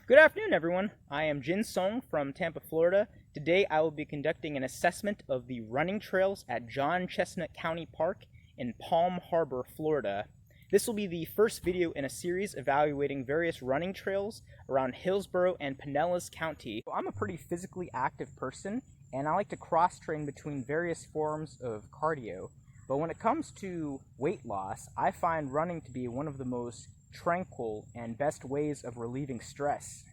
Good afternoon, everyone. I am Jin Song from Tampa, Florida. Today I will be conducting an assessment of the running trails at John Chestnut Park in Palm Harbor, Florida. This will be the first video in a series evaluating various running trails around Hillsborough and Pinellas County. I'm a pretty physically active person, and I like to cross-train between various forms of cardio. But when it comes to weight loss, I find running to be one of the most tranquil and best ways of relieving stress.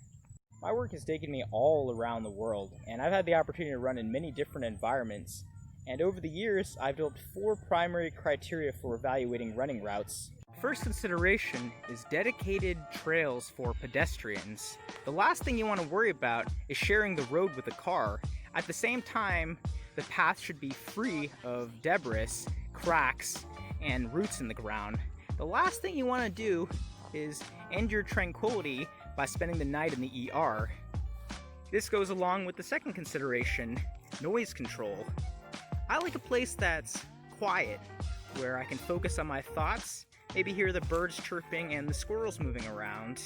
My work has taken me all around the world, and I've had the opportunity to run in many different environments. And over the years, I've developed 4 primary criteria for evaluating running routes. First consideration is dedicated trails for pedestrians. The last thing you want to worry about is sharing the road with a car. At the same time, the path should be free of debris, cracks, and roots in the ground. The last thing you want to do is end your tranquility by spending the night in the ER. This goes along with the second consideration, noise control. I like a place that's quiet, where I can focus on my thoughts, maybe hear the birds chirping and the squirrels moving around.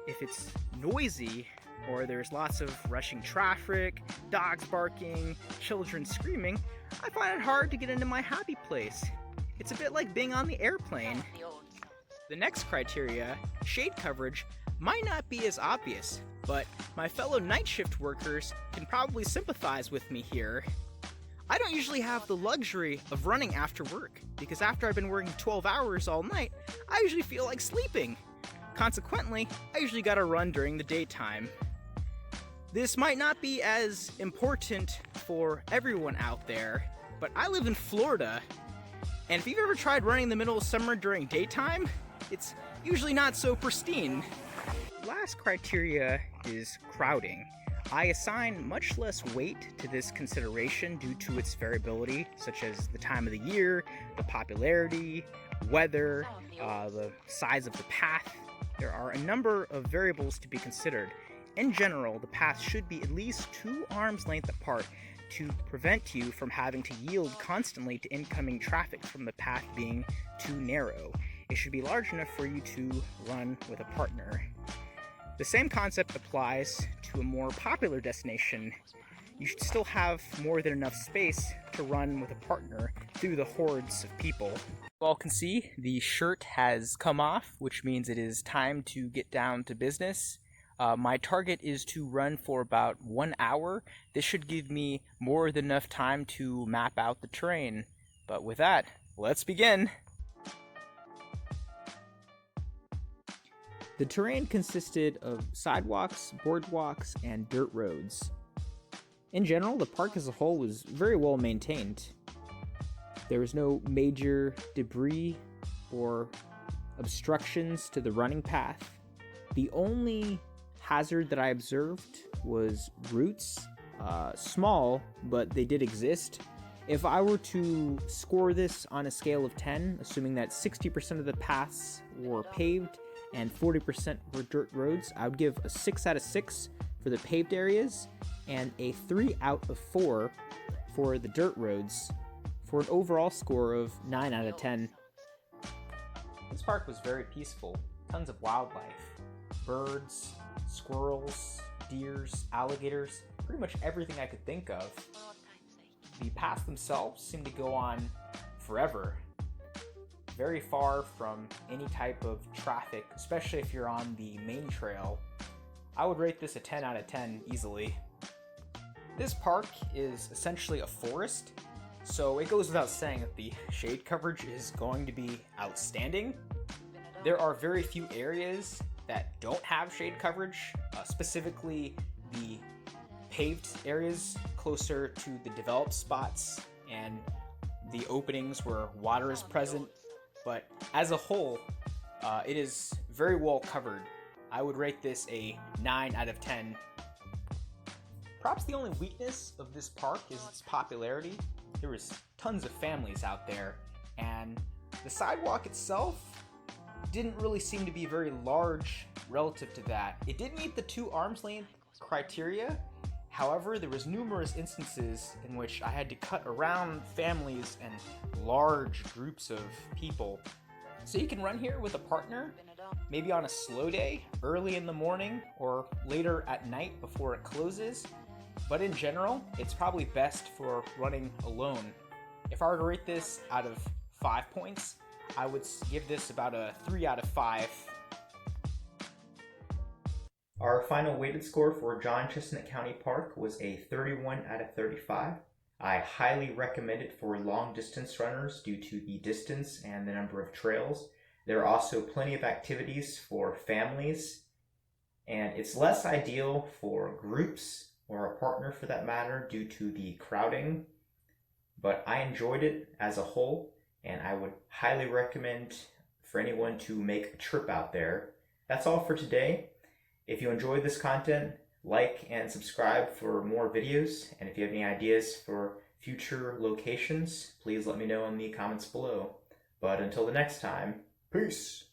If it's noisy, or there's lots of rushing traffic, dogs barking, children screaming, I find it hard to get into my happy place. It's a bit like being on the airplane. The next criteria, shade coverage, might not be as obvious, but my fellow night shift workers can probably sympathize with me here. I don't usually have the luxury of running after work, because after I've been working 12 hours all night, I usually feel like sleeping. Consequently, I usually gotta run during the daytime. This might not be as important for everyone out there, but I live in Florida, and if you've ever tried running in the middle of summer during daytime, it's usually not so pristine. Last criteria is crowding. I assign much less weight to this consideration due to its variability, such as the time of the year, the popularity, weather, the size of the path. There are a number of variables to be considered. In general, the path should be at least 2 arms length apart to prevent you from having to yield constantly to incoming traffic from the path being too narrow. It should be large enough for you to run with a partner. The same concept applies to a more popular destination. You should still have more than enough space to run with a partner through the hordes of people. You all can see the shirt has come off, which means it is time to get down to business. My target is to run for about 1 hour. This should give me more than enough time to map out the terrain. But with that, let's begin! The terrain consisted of sidewalks, boardwalks, and dirt roads. In general, the park as a whole was very well maintained. There was no major debris or obstructions to the running path. The only hazard that I observed was roots, small, but they did exist. If I were to score this on a scale of 10, assuming that 60% of the paths were paved and 40% were dirt roads, I would give a 6 out of 6 for the paved areas and a 3 out of 4 for the dirt roads, for an overall score of 9 out of 10. This park was very peaceful. Tons of wildlife. Birds, squirrels, deers, alligators, pretty much everything I could think of. The paths themselves seem to go on forever. Very far from any type of traffic, especially if you're on the main trail. I would rate this a 10 out of 10 easily. This park is essentially a forest, so it goes without saying that the shade coverage is going to be outstanding. There are very few areas that don't have shade coverage, specifically the paved areas closer to the developed spots and the openings where water is present. But as a whole, it is very well covered. I would rate this a 9 out of 10. Perhaps the only weakness of this park is its popularity. There was tons of families out there, and the sidewalk itself didn't really seem to be very large relative to that. It did meet the 2 arms length criteria. However, there was numerous instances in which I had to cut around families and large groups of people. So you can run here with a partner, maybe on a slow day, early in the morning, or later at night before it closes. But in general, it's probably best for running alone. If I were to rate this out of 5 points, I would give this about a 3 out of 5. Our final weighted score for John Chestnut County Park was a 31 out of 35. I highly recommend it for long distance runners due to the distance and the number of trails. There are also plenty of activities for families, and it's less ideal for groups or a partner for that matter due to the crowding, but I enjoyed it as a whole, and I would highly recommend for anyone to make a trip out there. That's all for today. If you enjoyed this content, like and subscribe for more videos, and if you have any ideas for future locations, please let me know in the comments below. But until the next time, peace!